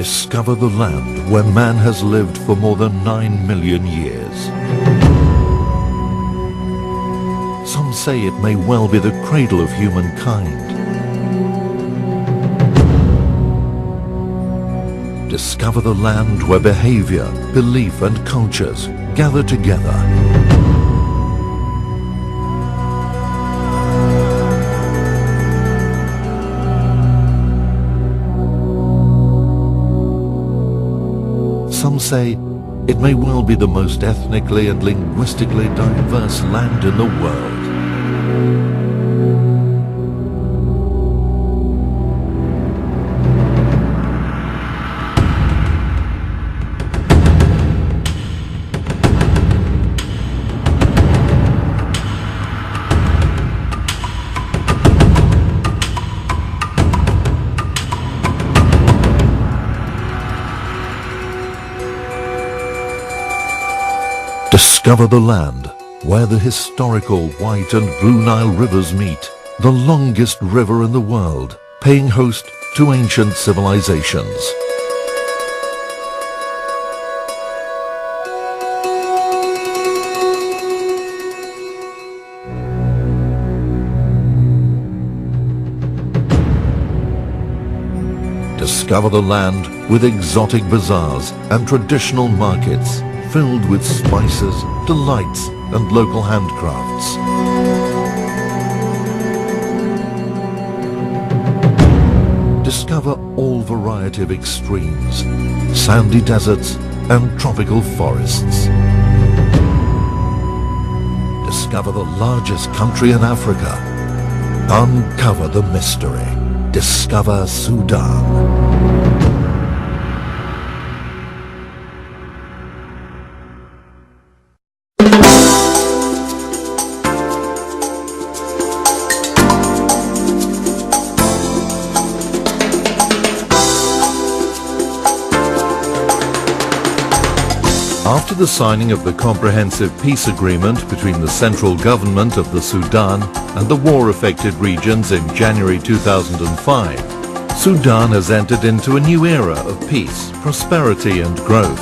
Discover the land where man has lived for more than 9 million years. Some say it may well be the cradle of humankind. Discover the land where behavior, belief and cultures gather together. Some say it may well be the most ethnically and linguistically diverse land in the world. Discover the land where the historical White and Blue Nile rivers meet, the longest river in the world, paying host to ancient civilizations. Discover the land with exotic bazaars and traditional markets, filled with spices, delights and local handcrafts. Discover all variety of extremes, sandy deserts and tropical forests. Discover the largest country in Africa. Uncover the mystery. Discover Sudan. After the signing of the Comprehensive Peace Agreement between the central government of the Sudan and the war-affected regions in January 2005, Sudan has entered into a new era of peace, prosperity and growth.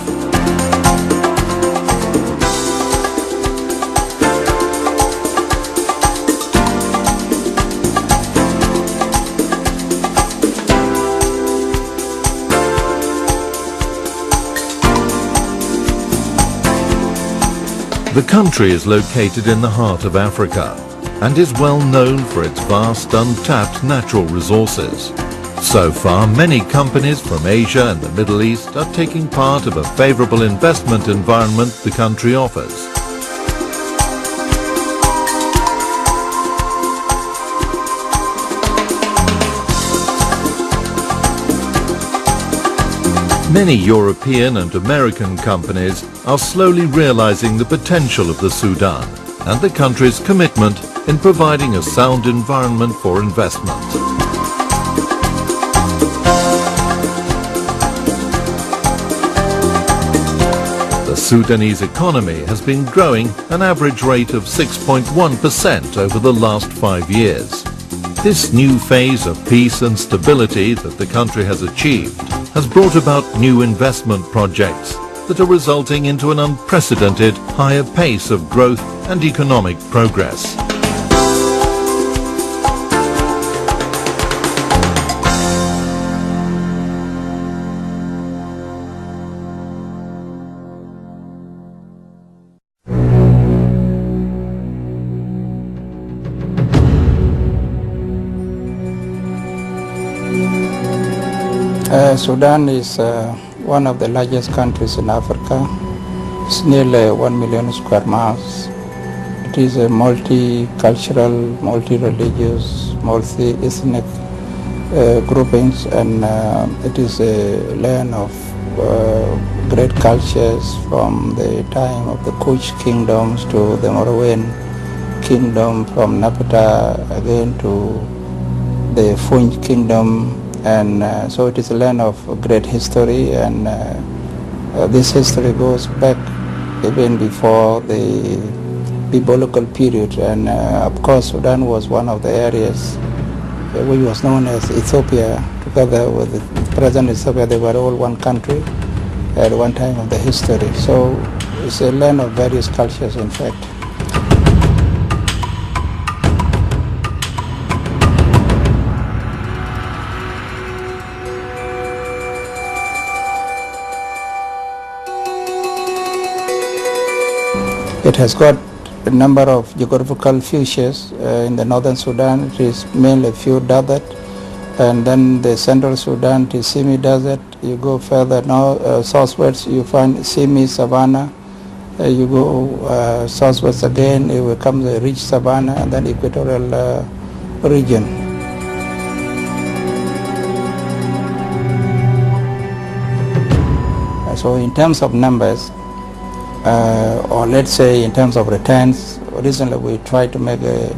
The country is located in the heart of Africa and is well known for its vast untapped natural resources. So far, many companies from Asia and the Middle East are taking part of a favorable investment environment the country offers. Many European and American companies are slowly realizing the potential of the Sudan and the country's commitment in providing a sound environment for investment. The Sudanese economy has been growing an average rate of 6.1% over the last 5 years. This new phase of peace and stability that the country has achieved has brought about new investment projects that are resulting into an unprecedented higher pace of growth and economic progress. Sudan is one of the largest countries in Africa. It's nearly 1 million square miles. It is a multicultural, multi-religious, multi-ethnic groupings, and it is a land of great cultures from the time of the Kush kingdoms to the Morowen kingdom, from Napata again to the Funj kingdom. And so it is a land of great history, and this history goes back even before the biblical period. And of course, Sudan was one of the areas which was known as Ethiopia, together with present Ethiopia, they were all one country at one time of the history. So it's a land of various cultures, in fact. It has got a number of geographical features. In the northern Sudan, it is mainly a few desert, and then the central Sudan, it is semi-desert. You go further north, southwards, you find semi-savanna. You go southwards again, it becomes a rich savanna, and then equatorial region. So in terms of numbers, or let's say in terms of returns, recently we tried to make a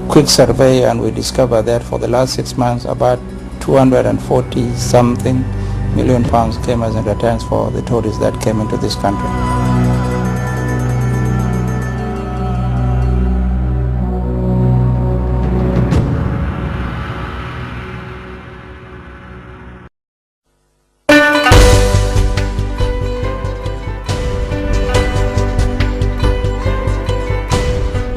quick survey, and we discovered that for the last 6 months about 240 something million pounds came as in returns for the tourists that came into this country.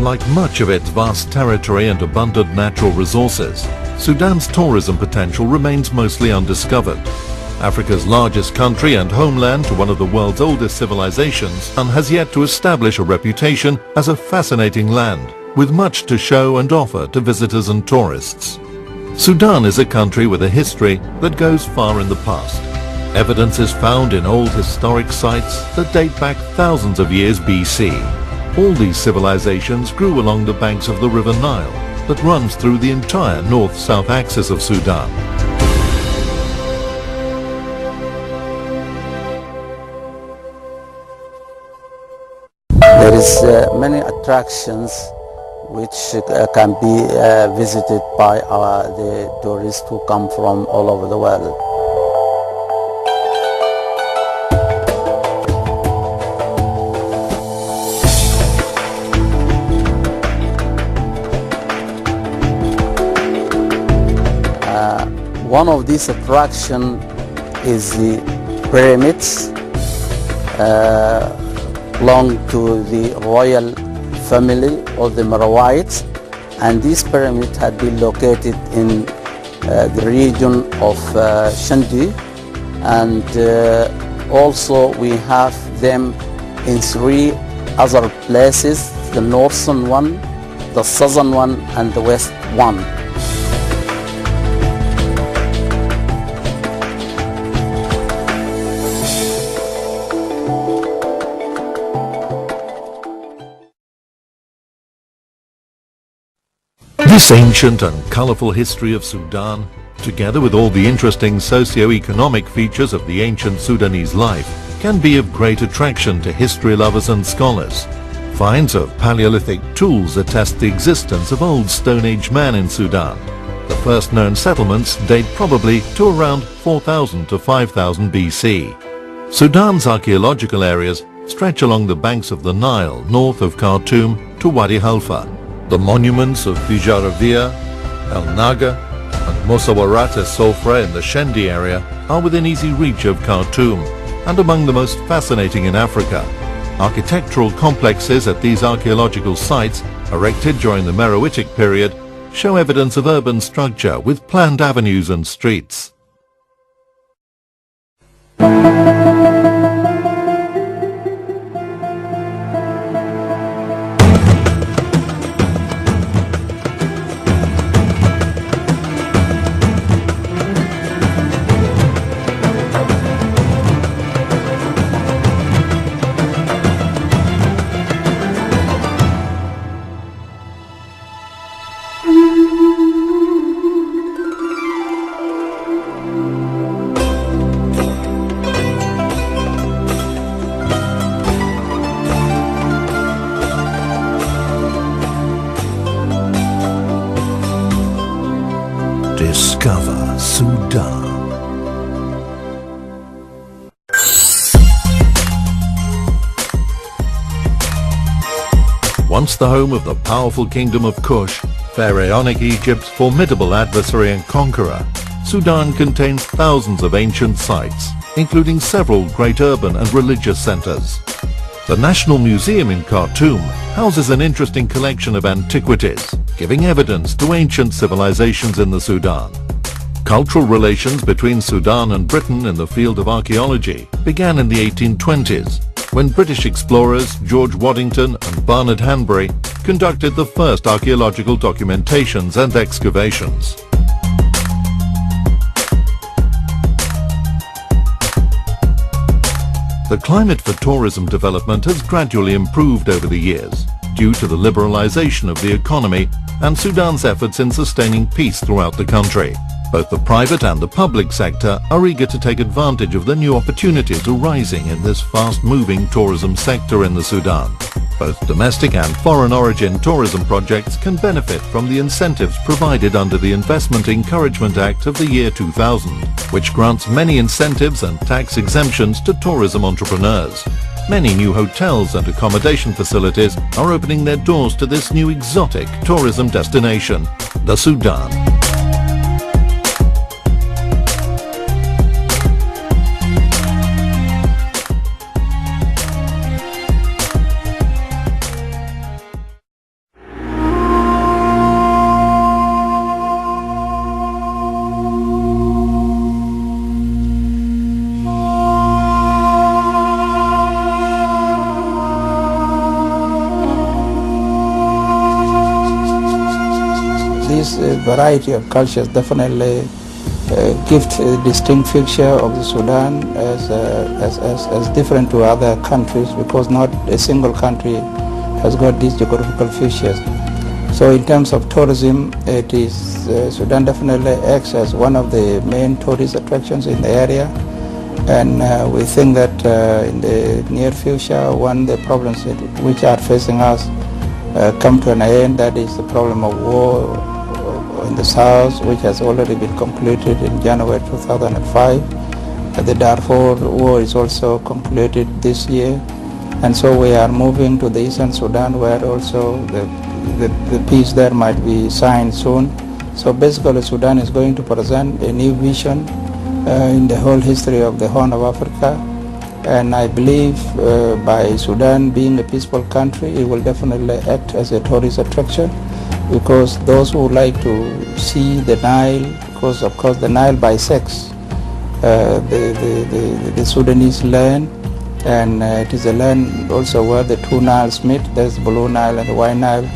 Like much of its vast territory and abundant natural resources, Sudan's tourism potential remains mostly undiscovered. Africa's largest country and homeland to one of the world's oldest civilizations, and has yet to establish a reputation as a fascinating land, with much to show and offer to visitors and tourists. Sudan is a country with a history that goes far in the past. Evidence is found in old historic sites that date back thousands of years BC. All these civilizations grew along the banks of the River Nile that runs through the entire north-south axis of Sudan. There is many attractions which can be visited by the tourists who come from all over the world. One of these attractions is the pyramids belong to the royal family of the Marawites, and these pyramids had been located in the region of Shandi, and also we have them in 3 other places, the northern one, the southern one, and the west one. This ancient and colourful history of Sudan, together with all the interesting socio-economic features of the ancient Sudanese life, can be of great attraction to history lovers and scholars. Finds of Paleolithic tools attest the existence of old Stone Age man in Sudan. The first known settlements date probably to around 4000 to 5000 BC. Sudan's archaeological areas stretch along the banks of the Nile north of Khartoum to Wadi Halfa. The monuments of Bijaravia, El Naga and Mosawarat Sofra in the Shendi area are within easy reach of Khartoum and among the most fascinating in Africa. Architectural complexes at these archaeological sites, erected during the Meroitic period, show evidence of urban structure with planned avenues and streets. Discover Sudan. Once the home of the powerful kingdom of Kush, pharaonic Egypt's formidable adversary and conqueror, Sudan contains thousands of ancient sites, including several great urban and religious centers. The National Museum in Khartoum houses an interesting collection of antiquities, giving evidence to ancient civilizations in the Sudan. Cultural relations between Sudan and Britain in the field of archaeology began in the 1820s, when British explorers George Waddington and Barnard Hanbury conducted the first archaeological documentations and excavations. The climate for tourism development has gradually improved over the years due to the liberalization of the economy and Sudan's efforts in sustaining peace throughout the country. Both the private and the public sector are eager to take advantage of the new opportunities arising in this fast-moving tourism sector in the Sudan. Both domestic and foreign origin tourism projects can benefit from the incentives provided under the Investment Encouragement Act of the year 2000, which grants many incentives and tax exemptions to tourism entrepreneurs. Many new hotels and accommodation facilities are opening their doors to this new exotic tourism destination, the Sudan. This variety of cultures definitely gives a distinct picture of the Sudan as different to other countries, because not a single country has got these geographical features. So in terms of tourism, it is Sudan definitely acts as one of the main tourist attractions in the area, and we think that in the near future, when the problems which are facing us come to an end, that is the problem of war in the south, which has already been concluded in January 2005. The Darfur war is also concluded this year, and so we are moving to the eastern Sudan, where also the peace there might be signed soon. So basically Sudan is going to present a new vision in the whole history of the Horn of Africa, and I believe by Sudan being a peaceful country, it will definitely act as a tourist attraction, because those who like to see the Nile, because of course the Nile bisects the Sudanese land, and it is a land also where the two Niles meet. There's the Blue Nile and the White Nile.